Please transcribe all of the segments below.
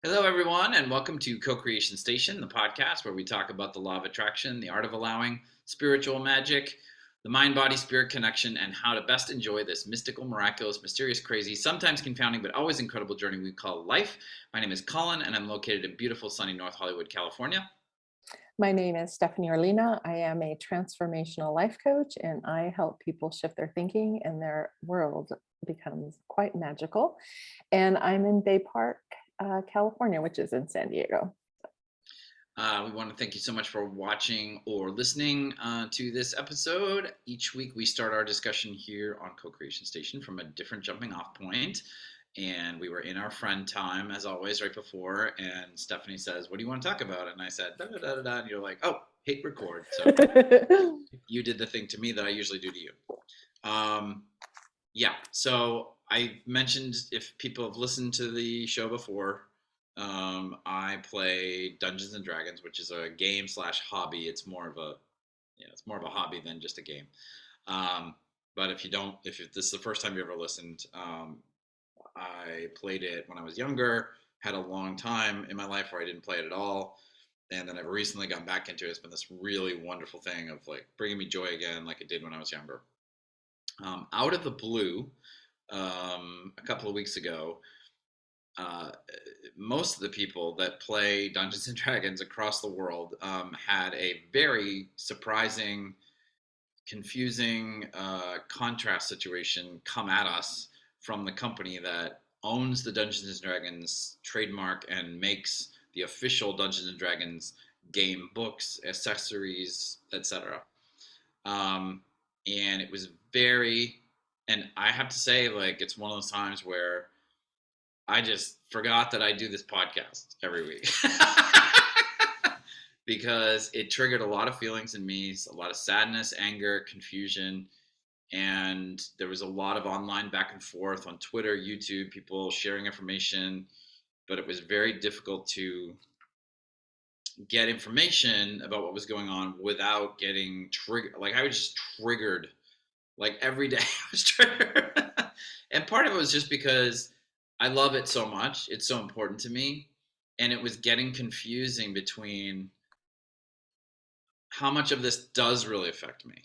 Hello, everyone, and welcome to Co-Creation Station, the podcast where we talk about the law of attraction, the art of allowing, spiritual magic, the mind-body-spirit connection, and how to best enjoy this mystical, miraculous, mysterious, crazy, sometimes confounding, but always incredible journey we call life. My name is Collin, and I'm located in beautiful, sunny North Hollywood, California. My name is Stephanie Orlina. I am a transformational life coach, and I help people shift their thinking and their world becomes quite magical. And I'm in Bay Park, California, which is in San Diego. We want to thank you so much for watching or listening to this episode. Each week, we start our discussion here on Co-Creation Station from a different jumping off point. And we were in our friend time, as always, right before. And Stephanie says, "What do you want to talk about?" And I said, "Da da da da da." And you're like, "Oh, hit record." So you did the thing to me that I usually do to you. Yeah. So I mentioned, if people have listened to the show before, I play Dungeons and Dragons, which is a game slash hobby. It's more of a, it's more of a hobby than just a game. But if this is the first time you ever listened, I played it when I was younger. Had a long time in my life where I didn't play it at all, and then I've recently gotten back into it. It's been this really wonderful thing of like bringing me joy again, like it did when I was younger. Out of the blue, a couple of weeks ago, uh, most of the people that play Dungeons and Dragons across the world had a very surprising, confusing contrast situation come at us from the company that owns the Dungeons and Dragons trademark and makes the official Dungeons and Dragons game books, accessories, etc. And it was and I have to say, like, it's one of those times where I just forgot that I do this podcast every week because it triggered a lot of feelings in me, a lot of sadness, anger, confusion, and there was a lot of online back and forth on Twitter, YouTube, people sharing information, but it was very difficult to get information about what was going on without getting triggered. Like, I was just triggered, like every day I was triggered. And part of it was just because I love it so much. It's so important to me. And it was getting confusing between how much of this does really affect me,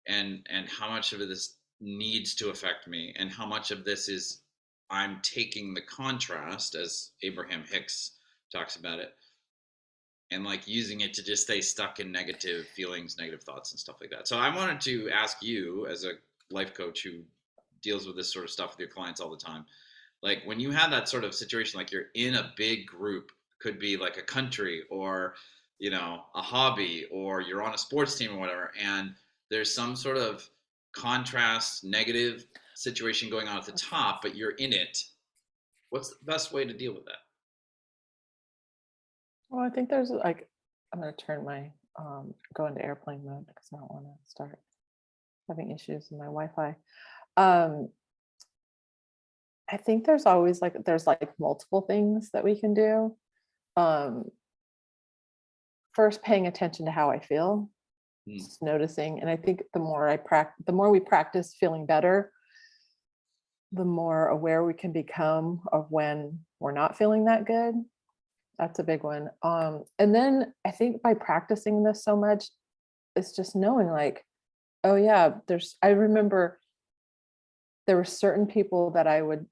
and how much of this needs to affect me, and how much of this is I'm taking the contrast, as Abraham Hicks talks about it, and like using it to just stay stuck in negative feelings, negative thoughts, and stuff like that. So I wanted to ask you, as a life coach who deals with this sort of stuff with your clients all the time, like when you have that sort of situation, like you're in a big group, could be like a country or, a hobby, or you're on a sports team or whatever, and there's some sort of contrast, negative situation going on at the top, but you're in it. What's the best way to deal with that? Well, I think there's like, I'm going to turn my, go into airplane mode because I don't want to start having issues with my Wi-Fi. I think there's multiple things that we can do. Um, First, paying attention to how I feel, just noticing. And I think the more we practice feeling better, the more aware we can become of when we're not feeling that good. That's a big one. And then I think by practicing this so much, it's just knowing like, oh yeah, I remember there were certain people that I would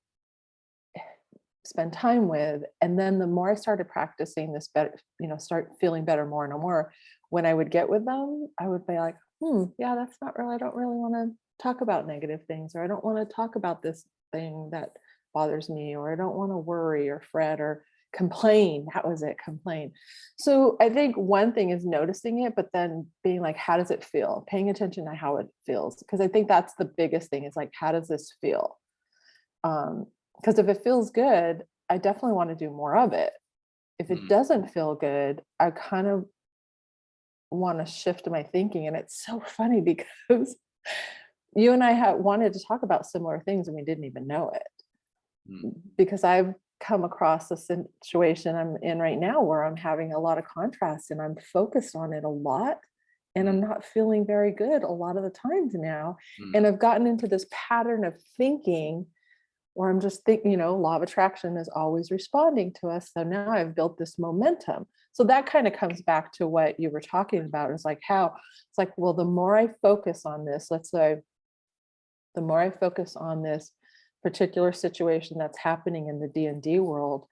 spend time with. And then the more I started practicing this better, start feeling better more and more, when I would get with them, I would be like, yeah, I don't really want to talk about negative things, or I don't want to talk about this thing that bothers me, or I don't want to worry or fret or complain. That was it, complain. So I think one thing is noticing it, but then being like, how does it feel? Paying attention to how it feels. Because I think that's the biggest thing, is like, how does this feel? Because if it feels good, I definitely want to do more of it. If it doesn't feel good, I kind of want to shift my thinking. And it's so funny because you and I wanted to talk about similar things and we didn't even know it. Because I've come across a situation I'm in right now where I'm having a lot of contrast and I'm focused on it a lot. And I'm not feeling very good a lot of the times now. And I've gotten into this pattern of thinking or I'm just thinking, law of attraction is always responding to us. So now I've built this momentum. So that kind of comes back to what you were talking about. It's like it's like, well, the more I focus on this, let's say, the more I focus on this particular situation that's happening in the D&D world,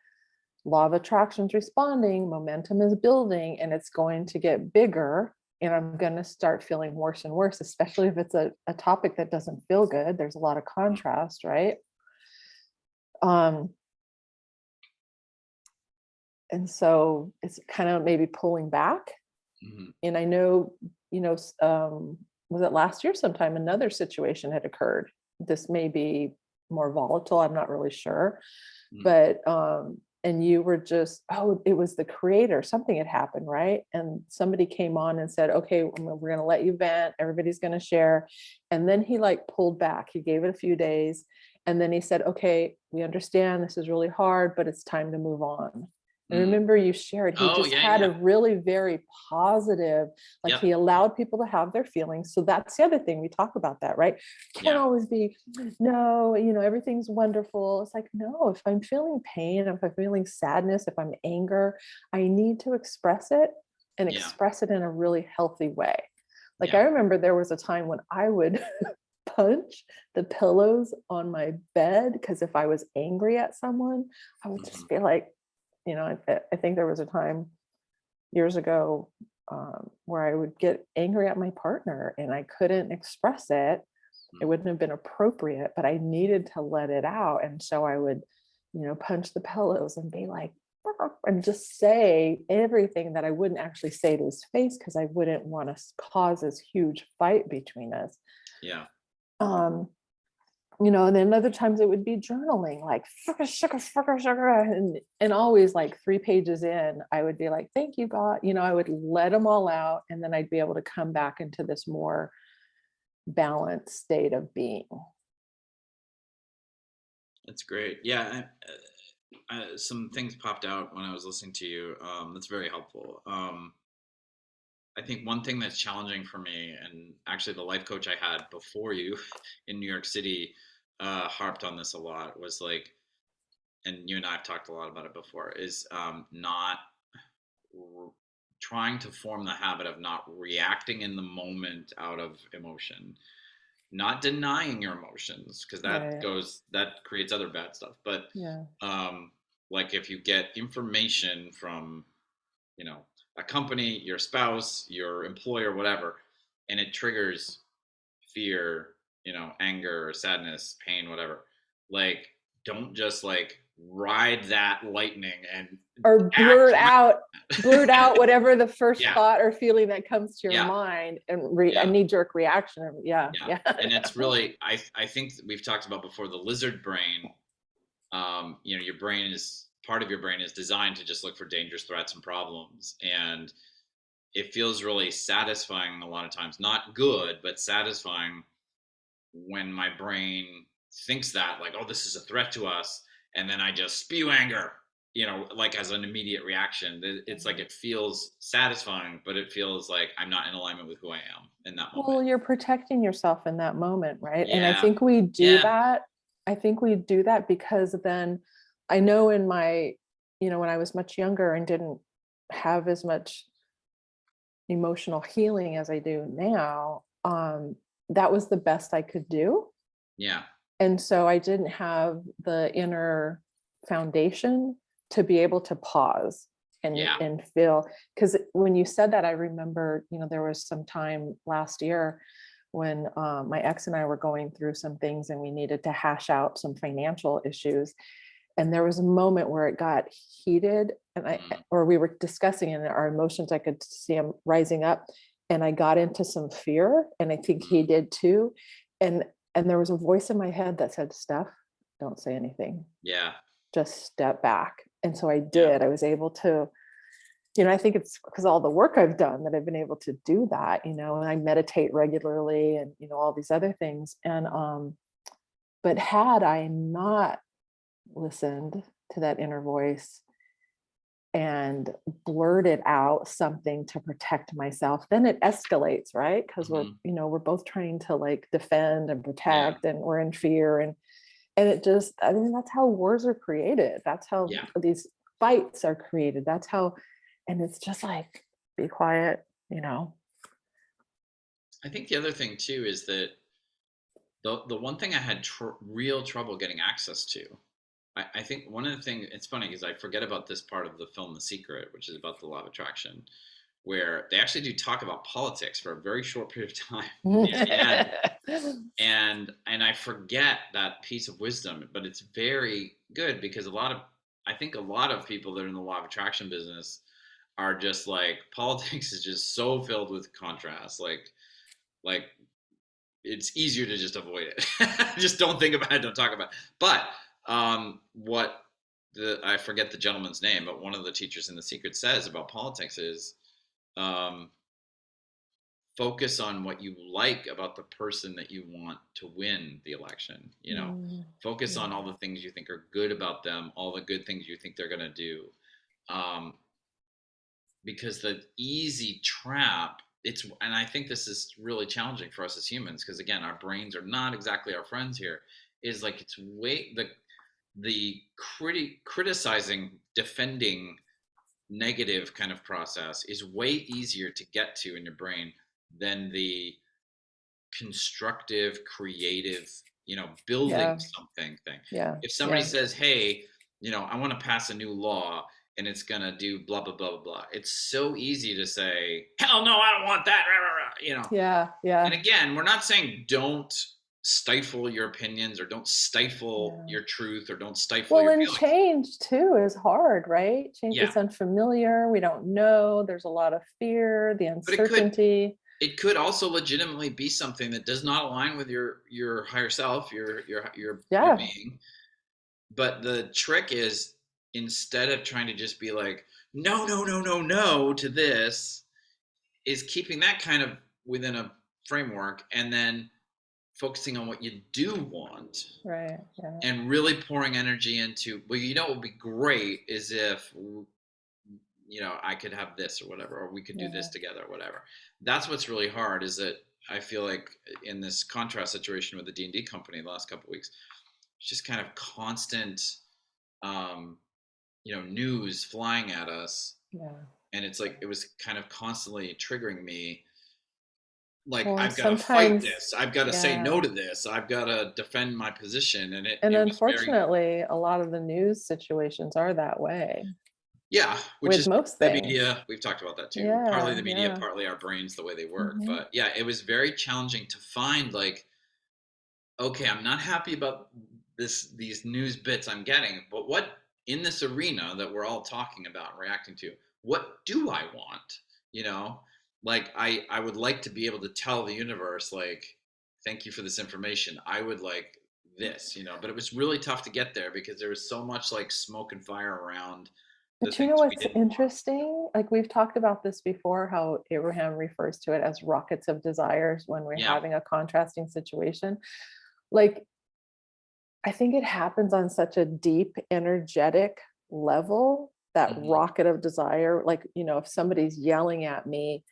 law of attraction is responding, momentum is building, and it's going to get bigger. And I'm going to start feeling worse and worse, especially if it's a topic that doesn't feel good. There's a lot of contrast, right? And so it's kind of maybe pulling back. And I know, was it last year sometime, another situation had occurred. This may be more volatile, I'm not really sure. But and you were just, it was the creator, something had happened, right? And somebody came on and said, okay, we're going to let you vent, everybody's going to share. And then he like pulled back, he gave it a few days, and then he said, okay, we understand this is really hard, but it's time to move on. And remember you shared, he just had a really very positive, like he allowed people to have their feelings. So that's the other thing, we talk about that, right? Can't always be, no, everything's wonderful. It's like, no, if I'm feeling pain, if I'm feeling sadness, if I'm anger, I need to express it and express it in a really healthy way. Like I remember there was a time when I would punch the pillows on my bed because if I was angry at someone, I would just be like, I think there was a time years ago where I would get angry at my partner and I couldn't express it. It wouldn't have been appropriate, but I needed to let it out. And so I would, punch the pillows and be like, and just say everything that I wouldn't actually say to his face because I wouldn't want to cause this huge fight between us. Yeah. And then other times it would be journaling, like sugar, and always like 3 pages in, I would be like, thank you, God. I would let them all out, and then I'd be able to come back into this more balanced state of being. That's great. Yeah. Some things popped out when I was listening to you. That's very helpful. I think one thing that's challenging for me, and actually the life coach I had before you in New York City harped on this a lot, was like, and you and I have talked a lot about it before, is not trying to form the habit of not reacting in the moment out of emotion, not denying your emotions, because that creates other bad stuff. But like if you get information from, a company, your spouse, your employer, whatever, and it triggers fear, anger, sadness, pain, whatever, like don't just like ride that lightning and or blurt out whatever the first thought or feeling that comes to your mind and a knee-jerk reaction. And it's really, I think we've talked about before, the lizard brain. Your brain is, part of your brain is designed to just look for dangerous threats and problems, and it feels really satisfying a lot of times, not good, but satisfying, when my brain thinks that, like, oh, this is a threat to us, and then I just spew anger, like as an immediate reaction. It's like, it feels satisfying, but it feels like I'm not in alignment with who I am in that moment. Well, you're protecting yourself in that moment, right? And I think we do that. I think we do that because then I know in my, when I was much younger and didn't have as much emotional healing as I do now, that was the best I could do. Yeah. And so I didn't have the inner foundation to be able to pause and feel, because when you said that, I remember, there was some time last year when my ex and I were going through some things and we needed to hash out some financial issues. And there was a moment where it got heated and or we were discussing, and our emotions, I could see them rising up, and I got into some fear, and I think he did too. And there was a voice in my head that said, Steph, don't say anything. Yeah. Just step back. And so I did. I was able to, I think it's because all the work I've done that I've been able to do that, and I meditate regularly and, all these other things. And, but had I not listened to that inner voice and blurted out something to protect myself, then it escalates, right? Because we're both trying to like defend and protect, and we're in fear. And it just, I mean, that's how wars are created. That's how Yeah. these fights are created. That's how, and it's just like, be quiet, I think the other thing too is that the one thing I had real trouble getting access to, I think one of the things, it's funny because I forget about this part of the film, The Secret, which is about the law of attraction, where they actually do talk about politics for a very short period of time near the end. And I forget that piece of wisdom, but it's very good because I think a lot of people that are in the law of attraction business are just like, politics is just so filled with contrast. Like it's easier to just avoid it. Just don't think about it, don't talk about it. But what I forget the gentleman's name, but one of the teachers in The Secret says about politics is, um, focus on what you like about the person that you want to win the election. Focus on all the things you think are good about them, all the good things you think they're going to do. Um, because the easy trap, and I think this is really challenging for us as humans, because again, our brains are not exactly our friends here, is like, it's way the criticizing, defending, negative kind of process is way easier to get to in your brain than the constructive, creative, building Yeah. something thing. Yeah. If somebody says, hey, I want to pass a new law and it's going to do blah, blah, blah, blah, blah, it's so easy to say, hell no, I don't want that, Yeah. Yeah. And again, we're not saying don't stifle your opinions or don't stifle your truth or don't stifle your And feelings. change too is hard, right? Change, it's unfamiliar. We don't know. There's a lot of fear, the uncertainty. It could also legitimately be something that does not align with your higher self, your being. But the trick is, instead of trying to just be like, no, no, no, no, no to this, is keeping that kind of within a framework and then focusing on what you do want. Right. Yeah. And really pouring energy into, well, what would be great is if, I could have this or whatever, or we could do this together or whatever. That's what's really hard, is that I feel like in this contrast situation with the D&D company the last couple of weeks, it's just kind of constant, news flying at us. Yeah. And it's like, it was kind of constantly triggering me. Like, Well, I've got to fight this. I've got to say no to this. I've got to defend my position. And unfortunately, a lot of the news situations are that way. Yeah, which with is most the things. media. We've talked about that too. Partly the media, partly our brains, the way they work. Mm-hmm. But yeah, it was very challenging to find, like, okay, I'm not happy about these news bits I'm getting, but what in this arena that we're all talking about, reacting to, what do I want? Like, I would like to be able to tell the universe, like, thank you for this information. I would like this, but it was really tough to get there because there was so much like smoke and fire around. But you know what's interesting? Like, we've talked about this before, how Abraham refers to it as rockets of desires when we're having a contrasting situation. Like, I think it happens on such a deep, energetic level, that rocket of desire. Like, if somebody's yelling at me,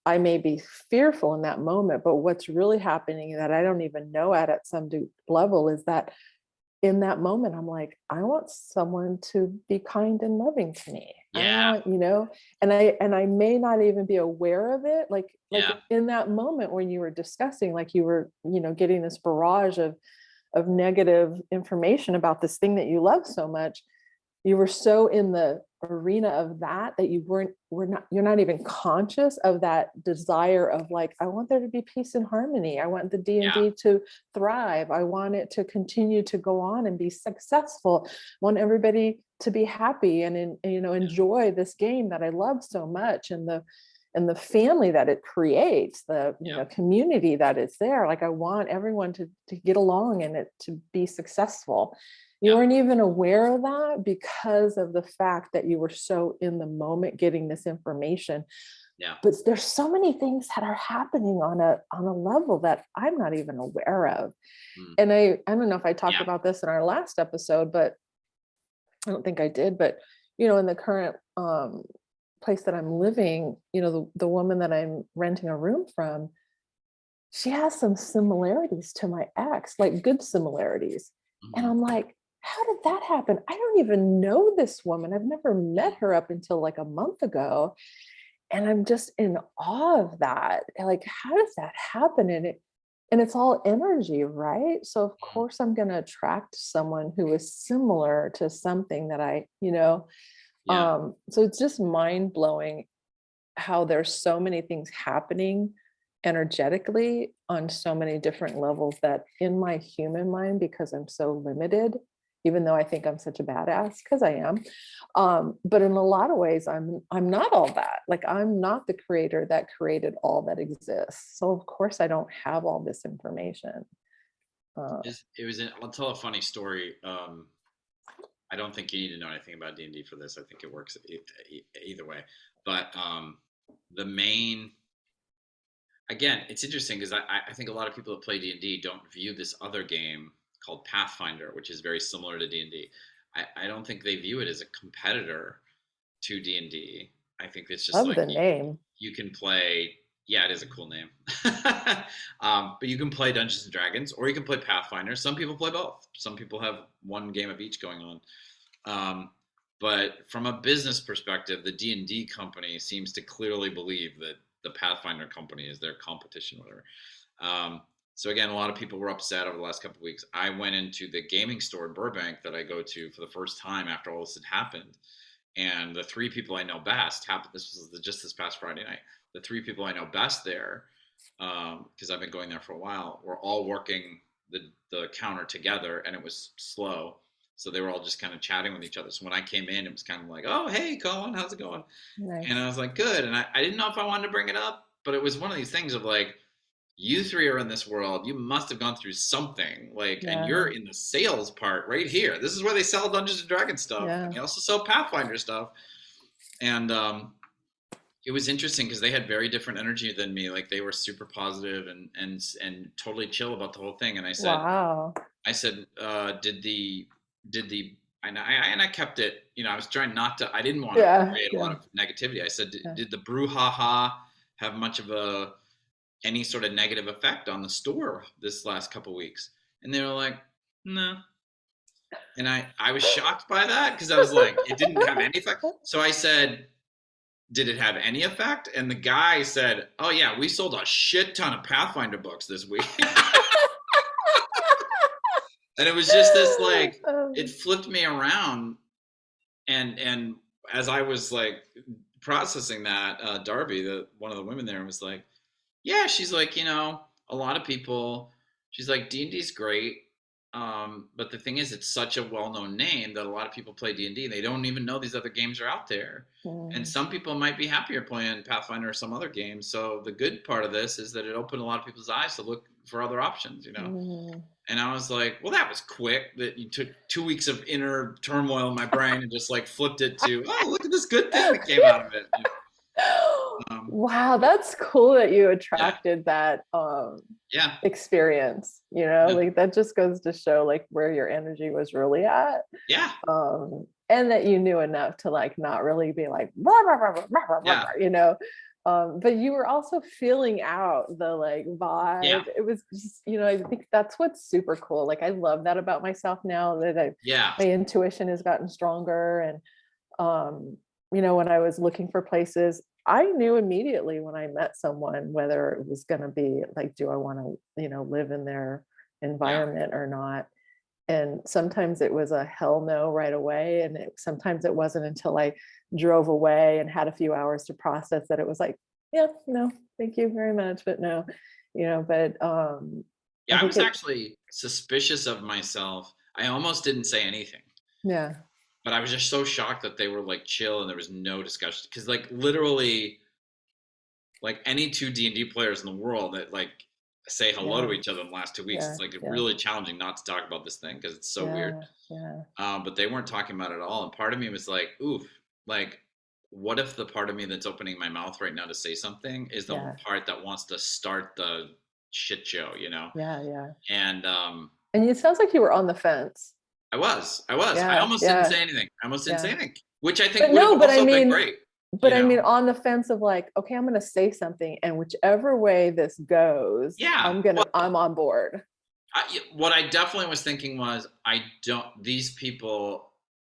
I may be fearful in that moment, but what's really happening that I don't even know at some level is that in that moment, I'm like, I want someone to be kind and loving to me. Yeah. I want, and I may not even be aware of it. Like in that moment when you were discussing, like you were, getting this barrage of negative information about this thing that you love so much, you were so in the arena of that you're not even conscious of that desire of, like, I want there to be peace and harmony. I want the D&D to thrive. I want it to continue to go on and be successful. I want everybody to be happy and enjoy this game that I love so much, and the family that it creates, the community that is there. Like, I want everyone to get along and it to be successful. You weren't even aware of that because of the fact that you were so in the moment getting this information. Yeah. But there's so many things that are happening on a level that I'm not even aware of. And I don't know if I talked about this in our last episode, but I don't think I did. But in the current place that I'm living, the woman that I'm renting a room from, she has some similarities to my ex, like good similarities. And I'm like, how did that happen? I don't even know this woman. I've never met her up until like a month ago. And I'm just in awe of that. Like, how does that happen? And it's all energy, right? So of course I'm going to attract someone who is similar to something that so it's just mind blowing how there's so many things happening energetically on so many different levels that in my human mind, because I'm so limited, even though I think I'm such a badass, because I am. But in a lot of ways, I'm not all that. Like, I'm not the creator that created all that exists. So of course I don't have all this information. I'll tell a funny story. I don't think you need to know anything about D&D for this. I think it works either way. But the main, again, it's interesting because I think a lot of people that play D&D don't view this other game called Pathfinder, which is very similar to D&D. I don't think they view it as a competitor to D&D. I think it's just Love the name. You can play. Yeah, it is a cool name. But you can play Dungeons and Dragons, or you can play Pathfinder. Some people play both. Some people have one game of each going on. But from a business perspective, the D&D company seems to clearly believe that the Pathfinder company is their competition, whatever. So again, a lot of people were upset over the last couple of weeks. I went into the gaming store in Burbank that I go to for the first time after all this had happened. And the three people I know best happened. This was just this past Friday night. The three people I know best there, because I've been going there for a while, were all working the counter together, and it was slow. So they were all just kind of chatting with each other. So when I came in, it was kind of like, oh, hey, Collin, how's it going? Nice. And I was like, good. And I didn't know if I wanted to bring it up, but it was one of these things of like, you three are in this world. You must have gone through something, like, and you're in the sales part right here. This is where they sell Dungeons and Dragons stuff. And they also sell Pathfinder stuff. And it was interesting because they had very different energy than me. Like, they were super positive and totally chill about the whole thing. And I said, wow. I said, and I kept it, I was trying not to, I didn't want to create a lot of negativity. I said, did the brouhaha have much of any sort of negative effect on the store this last couple of weeks? And they were like, no. And I was shocked by that because I was like, it didn't have any effect. So I said, did it have any effect? And the guy said, oh yeah, we sold a shit ton of Pathfinder books this week. And it was just this, like, it flipped me around. And as I was like processing that, Darby, one of the women there, was like, yeah, she's like, a lot of people, she's like, D&D's great. But the thing is, it's such a well-known name that a lot of people play D&D. They don't even know these other games are out there. And some people might be happier playing Pathfinder or some other game. So the good part of this is that it opened a lot of people's eyes to look for other options, And I was like, well, that was quick, that you took 2 weeks of inner turmoil in my brain and just like flipped it to, oh, look at this good thing that came out of it. Wow, that's cool that you attracted that experience, like that just goes to show like where your energy was really at. And that you knew enough to like not really be like but you were also feeling out the like vibe. It was just, I think that's what's super cool. Like, I love that about myself now that my intuition has gotten stronger. And when I was looking for places, I knew immediately when I met someone whether it was going to be like, do I want to, live in their environment or not? And sometimes it was a hell no right away. And sometimes it wasn't until I drove away and had a few hours to process that it was like, yeah, no, thank you very much, but no, but I was actually suspicious of myself. I almost didn't say anything. Yeah. But I was just so shocked that they were like chill and there was no discussion. Because like literally, like any two D&D players in the world that like say hello to each other in the last 2 weeks, it's like really challenging not to talk about this thing because it's so weird. But they weren't talking about it at all. And part of me was like, oof, like, what if the part of me that's opening my mouth right now to say something is the part that wants to start the shit show, And it sounds like you were on the fence. I was. I almost didn't say anything. Which I think would have also been great. But I mean, on the fence of like, okay, I'm going to say something, and whichever way this goes, I'm on board. What I definitely was thinking was, I don't. These people,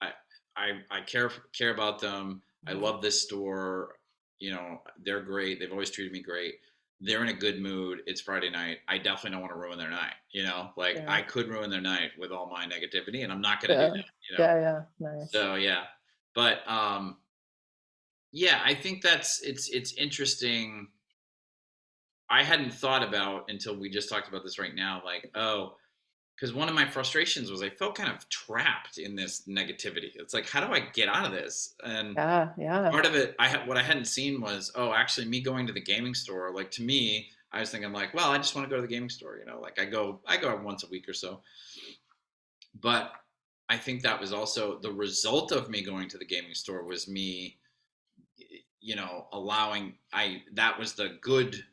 I I care about them. I Mhm. love this store. You know, they're great. They've always treated me great. They're in a good mood. It's Friday night. I definitely don't want to ruin their night. You know, like Yeah. I could ruin their night with all my negativity, and I'm not going to do Yeah. that. You know, Yeah. Yeah. Nice. so yeah, but yeah, I think it's interesting. I hadn't thought about until we just talked about this right now. Like, oh, because one of my frustrations was I felt kind of trapped in this negativity. It's like, how do I get out of this? And Yeah. Yeah. part of it, what I hadn't seen was, oh, actually, me going to the gaming store. Like to me, I was thinking like, well, I just want to go to the gaming store. You know, like I go once a week or so. But I think that was also the result of me going to the gaming store was me, allowing I that was the good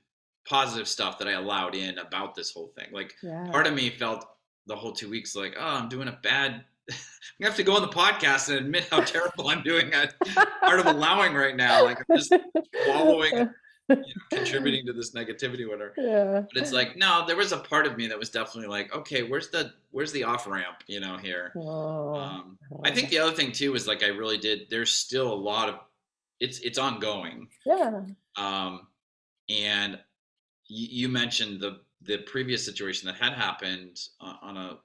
positive stuff that I allowed in about this whole thing. Like Yeah. part of me felt the whole 2 weeks like, oh, I'm doing a bad I have to go on the podcast and admit how terrible I'm doing at part of allowing right now. Like I'm just wallowing and contributing to this negativity, whatever. Yeah. But it's like, no, there was a part of me that was definitely like, okay, where's the off ramp, here. Oh, I I love think that. the other thing too is like I really did. There's still a lot of it's ongoing. Yeah. Um, and you mentioned the previous situation that had happened on a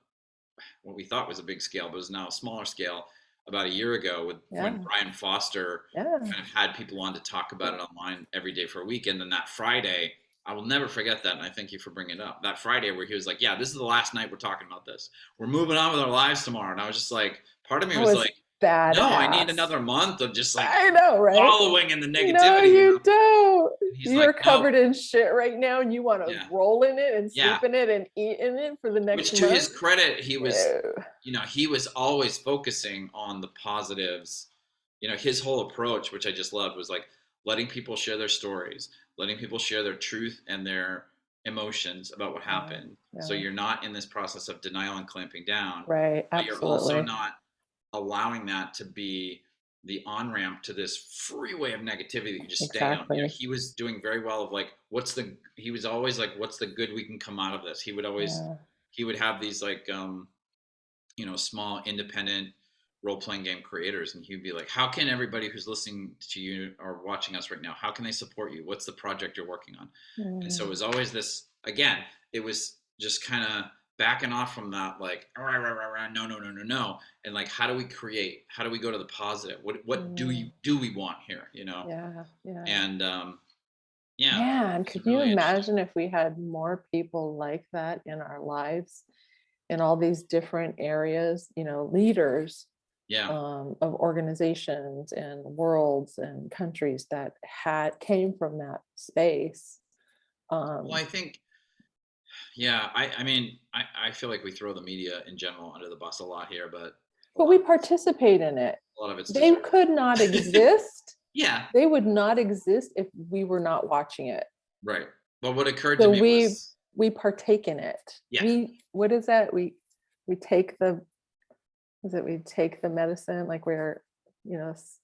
what we thought was a big scale, but was now a smaller scale about a year ago with when Yeah. Brian Foster Yeah. kind of had people on to talk about it online every day for a week. And then that Friday, I will never forget that. And I thank you for bringing it up. That Friday where he was like, yeah, this is the last night we're talking about this. We're moving on with our lives tomorrow. And I was just like, part of me That was was like, no, I need badass. another month of just like I know, right? wallowing in the No, negativity, you don't. And he's like, You're no, covered in shit right now, and you want to yeah, roll in it and yeah. sleep in it and eat in it for the next Which to his month. credit, No. he was always focusing on the positives. His whole approach, which I just loved, was like letting people share their stories, letting people share their truth and their emotions about what Yeah. happened. So Yeah. you're not in this process of denial and clamping down, Right. but you're also Absolutely. not allowing that to be the on ramp to this freeway of negativity that you just stay on. Exactly. He was doing very well of like, he was always like, what's the good we can come out of this? Yeah. He would have these like, small independent role playing game creators. And he'd be like, how can everybody who's listening to you or watching us right now, how can they support you? What's the project you're working on? And so it Mm, was always this, again, it was just kind of backing off from that, like, rah, rah, rah, rah, no, no, no, no, no. And like, how do we create? How do we go to the positive? What mm, do we want here? yeah. Yeah. And yeah, Man, it's could you really interesting. imagine if we had more people like that in our lives in all these different areas, leaders Yeah. of organizations and worlds and countries that had came from that space. Well, Um, I think, yeah, I mean, I feel like we throw the media in general under the bus a lot here, but a but lot we of it's, participate in it. a lot of it's They deserved. could not exist. Yeah, They would not exist if we were not watching it. right. But what occurred to So me was, we partake in it. yeah, We what is that? We take the is it we take the medicine like we're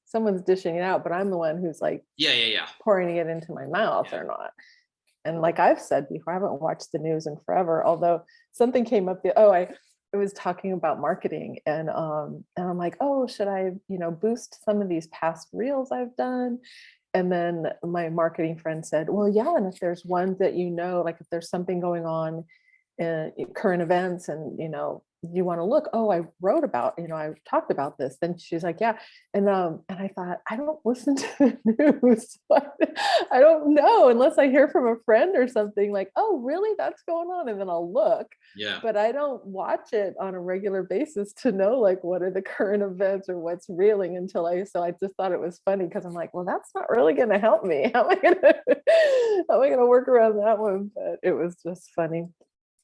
someone's dishing it out, but I'm the one who's like yeah, yeah, yeah, pouring it into my mouth yeah. or not. And like I've said before, I haven't watched the news in forever. Although something came up I was talking about marketing and I'm like, oh, should I, boost some of these past reels I've done? And then my marketing friend said, well, yeah, and if there's one that like if there's something going on in current events and you want to look, oh, I wrote about, I talked about this, then she's like, yeah. And I thought, I don't listen to the news. So I don't know unless I hear from a friend or something like, oh, really, that's going on, and then I'll look. Yeah. But I don't watch it on a regular basis to know like what are the current events or what's reeling so I just thought it was funny because I'm like, well, that's not really going to help me. How am I gonna work around that one? But it was just funny.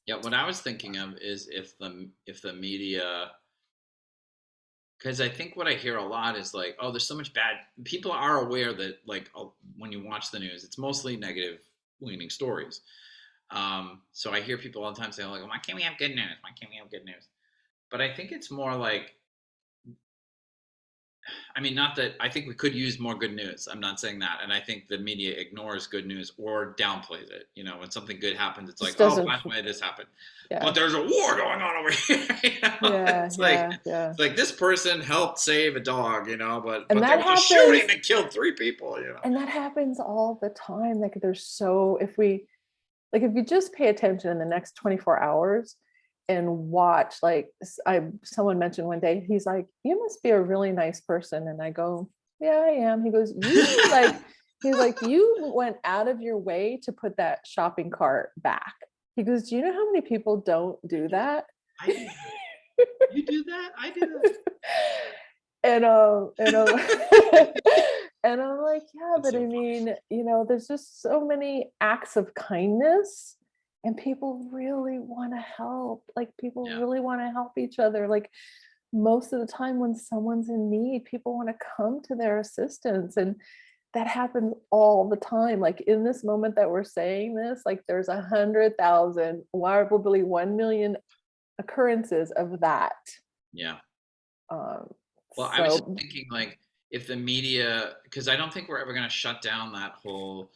Yeah, what I was thinking of is if the media, because I think what I hear a lot is like, oh, there's so much bad. People are aware that like when you watch the news, it's mostly negative leaning stories. So I hear people all the time say like, why can't we have good news? Why can't we have good news? But I think it's more like I mean, not that I think we could use more good news. I'm not saying that. And I think the media ignores good news or downplays it. You know, when something good happens, it's like, Just oh, doesn't. by the way, this happened. Yeah. But there's a war going on over here. Yeah. It's like Yeah. Yeah. this person helped save a dog, And but there that was a shooting happens. that killed 3 people, And that happens all the time. Like there's so if you just pay attention in the next 24 hours and watch, like someone mentioned one day, he's like, you must be a really nice person. And I go, yeah, I am. He goes, he's like, you went out of your way to put that shopping cart back. He goes, do you know how many people don't do that? I do that. You do that? I do that. And and I'm like, yeah, It's but so I funny. mean, there's just so many acts of kindness, and people really want to help. Like people Yeah. really want to help each other. Like most of the time when someone's in need, people want to come to their assistance. And that happens all the time. Like in this moment that we're saying this, like there's 100,000, probably 1 million occurrences of that. Yeah. Um, Well, I was just so thinking, like, if the media, because I don't think we're ever going to shut down that whole,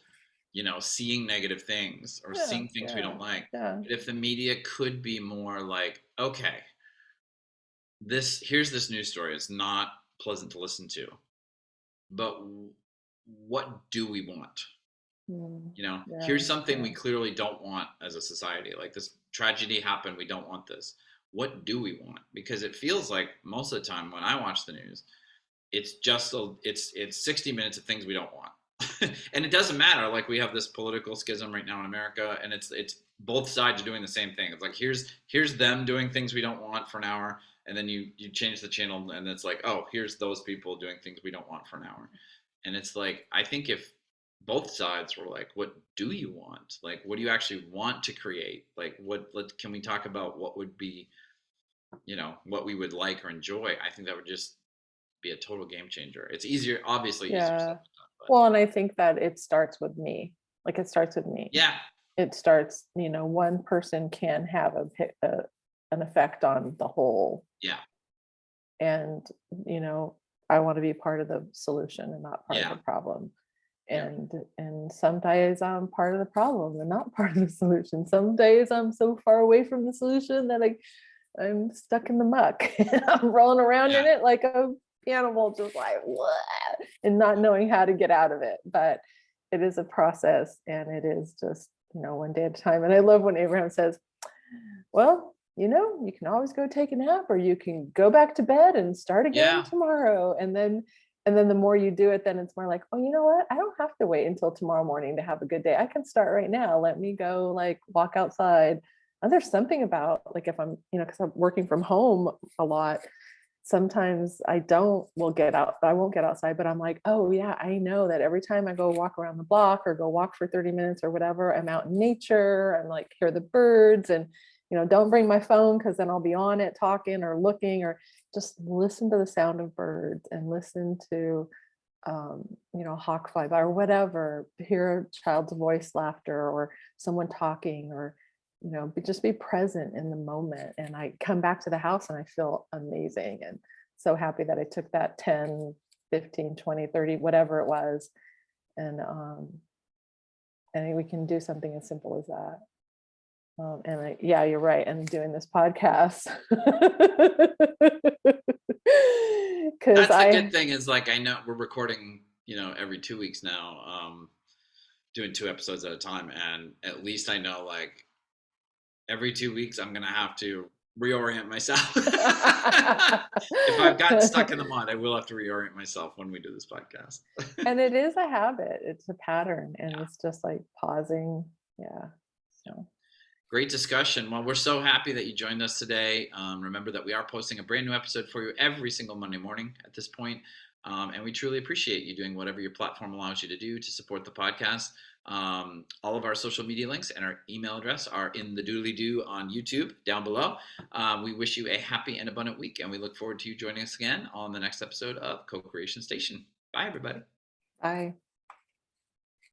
seeing negative things or yeah, seeing things we yeah, don't like. yeah. But if the media could be more like, okay, here's this news story. It's not pleasant to listen to, but what do we want? Yeah, Here's something we yeah. clearly don't want as a society. Like this tragedy happened, we don't want this. What do we want? Because it feels like most of the time when I watch the news, it's 60 minutes of things we don't want. And it doesn't matter, like we have this political schism right now in America, and it's both sides are doing the same thing. It's like here's them doing things we don't want for an hour, and then you change the channel and it's like, oh, here's those people doing things we don't want for an hour. And it's like, I think if both sides were like, what do you want? Like, what do you actually want to create? Like, can we talk about what would be, what we would like or enjoy? I think that would just be a total game changer. It's easier, obviously easier said Yeah. than done, but Well, and I think that it starts with me. Like it starts with me. yeah, It starts, one person can have an effect on the whole. yeah, And, you know, I want to be part of the solution and not part of yeah, the problem. yeah, And some days I'm part of the problem and not part of the solution. Some days I'm so far away from the solution that I'm stuck in the muck. I'm rolling around yeah, in it like a animal, just like what, and not knowing how to get out of it. But it is a process, and it is just one day at a time. And I love when Abraham says, "Well, you can always go take a nap, or you can go back to bed and start again yeah, tomorrow." And then the more you do it, then it's more like, oh, you know what? I don't have to wait until tomorrow morning to have a good day. I can start right now. Let me go like walk outside. And there's something about like if I'm, because I'm working from home a lot, sometimes I won't get outside, but I'm like, oh yeah, I know that every time I go walk around the block or go walk for 30 minutes or whatever, I'm out in nature. I'm like, hear the birds and, don't bring my phone because then I'll be on it talking or looking, or just listen to the sound of birds and listen to, hawk fly by or whatever, hear a child's voice, laughter, or someone talking, or just be present in the moment. And I come back to the house and I feel amazing and so happy that I took that 10, 15, 20, 30, whatever it was. And we can do something as simple as that. Yeah, you're right. And doing this podcast because that's the good thing is, like, I know we're recording, every 2 weeks now, doing 2 episodes at a time, and at least I know, like, every 2 weeks I'm gonna have to reorient myself. If I've gotten stuck in the mud, I will have to reorient myself when we do this podcast. And it is a habit, it's a pattern, and Yeah. it's just like pausing. Yeah. Yeah. So Great discussion. Well, we're so happy that you joined us today. Remember that we are posting a brand new episode for you every single Monday morning at this point. And we truly appreciate you doing whatever your platform allows you to do to support the podcast. All of our social media links and our email address are in the doodly-doo on YouTube down below. We wish you a happy and abundant week, and we look forward to you joining us again on the next episode of Co-Creation Station. Bye, everybody. bye.